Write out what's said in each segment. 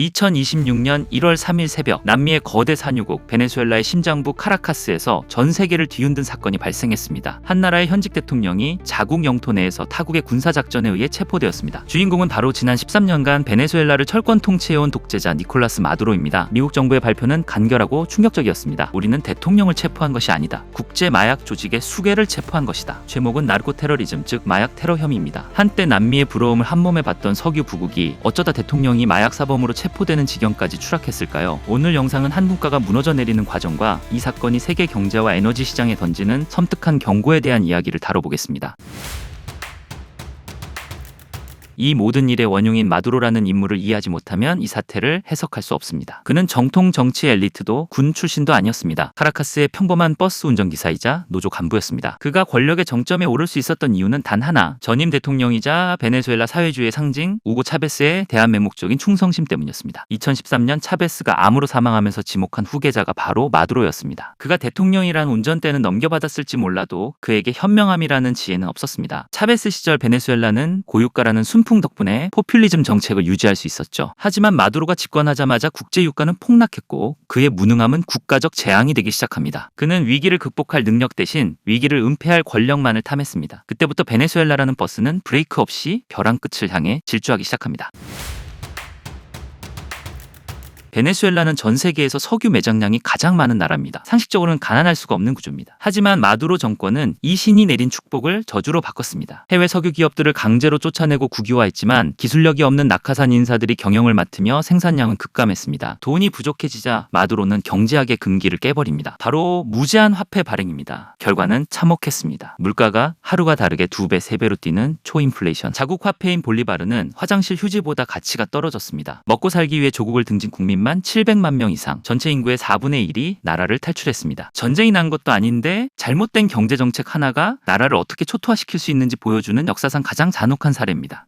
2026년 1월 3일 새벽 남미의 거대 산유국 베네수엘라의 심장부 카라카스에서 전 세계를 뒤흔든 사건이 발생했습니다. 한 나라의 현직 대통령이 자국 영토 내에서 타국의 군사작전에 의해 체포되었습니다. 주인공은 바로 지난 13년간 베네수엘라를 철권 통치해온 독재자 니콜라스 마두로입니다. 미국 정부의 발표는 간결하고 충격적이었습니다. 우리는 대통령을 체포한 것이 아니다. 국제 마약 조직의 수개를 체포한 것이다. 제목은 나르코 테러리즘, 즉 마약 테러 혐의입니다. 한때 남미의 부러움을 한몸에 봤던 석유 부국이 어쩌다 대통령이 마약 사범으로 체포되는 지경까지 추락했을까요? 오늘 영상은 한 국가가 무너져 내리는 과정과 이 사건이 세계 경제와 에너지 시장에 던지는 섬뜩한 경고에 대한 이야기를 다뤄보겠습니다. 이 모든 일의 원흉인 마두로라는 인물을 이해하지 못하면 이 사태를 해석할 수 없습니다. 그는 정통 정치 엘리트도 군 출신도 아니었습니다. 카라카스의 평범한 버스 운전기사이자 노조 간부였습니다. 그가 권력의 정점에 오를 수 있었던 이유는 단 하나, 전임 대통령이자 베네수엘라 사회주의의 상징 우고 차베스의 대한맹목적인 충성심 때문이었습니다. 2013년 차베스가 암으로 사망하면서 지목한 후계자가 바로 마두로였습니다. 그가 대통령이란 운전대는 넘겨받았을지 몰라도 그에게 현명함이라는 지혜는 없었습니다. 차베스 시절 베네수엘라는 고유가라는 순풍 덕분에 포퓰리즘 정책을 유지할 수 있었죠. 하지만 마두로가 집권하자마자 국제 유가는 폭락했고 그의 무능함은 국가적 재앙이 되기 시작합니다. 그는 위기를 극복할 능력 대신 위기를 은폐할 권력만을 탐했습니다. 그때부터 베네수엘라라는 버스는 브레이크 없이 벼랑 끝을 향해 질주하기 시작합니다. 베네수엘라는 전 세계에서 석유 매장량이 가장 많은 나라입니다. 상식적으로는 가난할 수가 없는 구조입니다. 하지만 마두로 정권은 이 신이 내린 축복을 저주로 바꿨습니다. 해외 석유 기업들을 강제로 쫓아내고 국유화했지만 기술력이 없는 낙하산 인사들이 경영을 맡으며 생산량은 급감했습니다. 돈이 부족해지자 마두로는 경제학의 금기를 깨버립니다. 바로 무제한 화폐 발행입니다. 결과는 참혹했습니다. 물가가 하루가 다르게 2배, 3배로 뛰는 초인플레이션. 자국 화폐인 볼리바르는 화장실 휴지보다 가치가 떨어졌습니다. 먹고 살기 위해 조국을 등진 국민 700만 명 이상, 전체 인구의 4분의 1이 나라를 탈출했습니다. 전쟁이 난 것도 아닌데 잘못된 경제정책 하나가 나라를 어떻게 초토화시킬 수 있는지 보여주는 역사상 가장 잔혹한 사례입니다.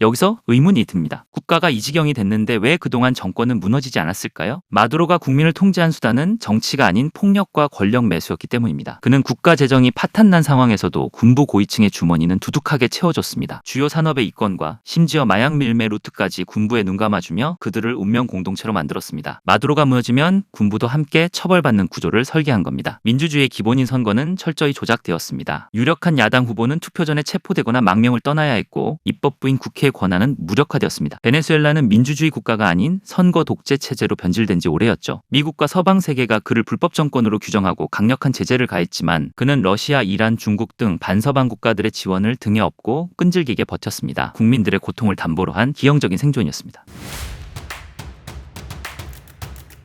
여기서 의문이 듭니다. 국가가 이 지경이 됐는데 왜 그동안 정권은 무너지지 않았을까요? 마두로가 국민을 통제한 수단은 정치가 아닌 폭력과 권력 매수였기 때문입니다. 그는 국가 재정이 파탄난 상황에서도 군부 고위층의 주머니는 두둑하게 채워줬습니다. 주요 산업의 이권과 심지어 마약 밀매 루트까지 군부에 눈감아주며 그들을 운명 공동체로 만들었습니다. 마두로가 무너지면 군부도 함께 처벌받는 구조를 설계한 겁니다. 민주주의의 기본인 선거는 철저히 조작되었습니다. 유력한 야당 후보는 투표 전에 체포되거나 망명을 떠나야 했고 입법부인 국회의 권한은 무력화되었습니다. 베네수엘라는 민주주의 국가가 아닌 선거 독재 체제로 변질된 지 오래였죠. 미국과 서방 세계가 그를 불법 정권으로 규정하고 강력한 제재를 가했지만 그는 러시아, 이란, 중국 등 반서방 국가들의 지원을 등에 업고 끈질기게 버텼습니다. 국민들의 고통을 담보로 한 기형적인 생존이었습니다.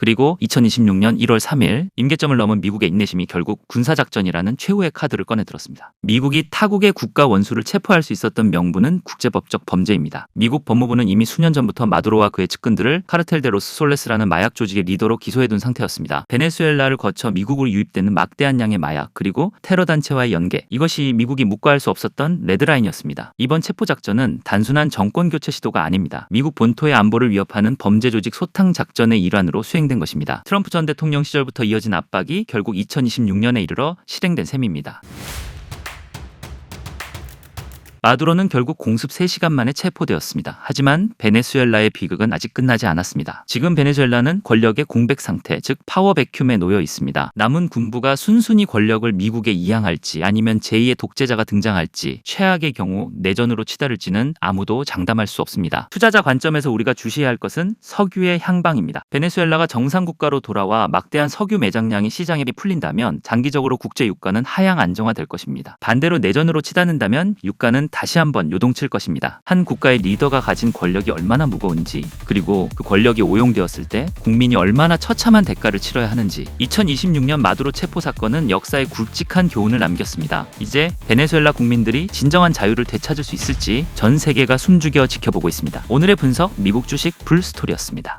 그리고 2026년 1월 3일 임계점을 넘은 미국의 인내심이 결국 군사작전이라는 최후의 카드를 꺼내들었습니다. 미국이 타국의 국가 원수를 체포할 수 있었던 명분은 국제법적 범죄입니다. 미국 법무부는 이미 수년 전부터 마두로와 그의 측근들을 카르텔 데 로스 솔레스라는 마약 조직의 리더로 기소해둔 상태였습니다. 베네수엘라를 거쳐 미국으로 유입되는 막대한 양의 마약 그리고 테러 단체와의 연계, 이것이 미국이 묵과할 수 없었던 레드라인이었습니다. 이번 체포작전은 단순한 정권교체 시도가 아닙니다. 미국 본토의 안보를 위협하는 범죄 조직 소탕 작전의 일환으로 수행된 것입니다. 트럼프 전 대통령 시절부터 이어진 압박이 결국 2026년에 이르러 실행된 셈입니다. 마두로는 결국 공습 3시간 만에 체포되었습니다. 하지만 베네수엘라의 비극은 아직 끝나지 않았습니다. 지금 베네수엘라는 권력의 공백 상태, 즉 파워 베큐음에 놓여 있습니다. 남은 군부가 순순히 권력을 미국에 이양할지 아니면 제2의 독재자가 등장할지, 최악의 경우 내전으로 치달을지는 아무도 장담할 수 없습니다. 투자자 관점에서 우리가 주시해야 할 것은 석유의 향방입니다. 베네수엘라가 정상국가로 돌아와 막대한 석유 매장량이 시장에 풀린다면 장기적으로 국제 유가는 하향 안정화될 것입니다. 반대로 내전으로 치닫는다면 유가는 다시 한번 요동칠 것입니다. 한 국가의 리더가 가진 권력이 얼마나 무거운지, 그리고 그 권력이 오용되었을 때 국민이 얼마나 처참한 대가를 치러야 하는지. 2026년 마두로 체포 사건은 역사에 굵직한 교훈을 남겼습니다. 이제 베네수엘라 국민들이 진정한 자유를 되찾을 수 있을지 전 세계가 숨죽여 지켜보고 있습니다. 오늘의 분석, 미국 주식 불스토리였습니다.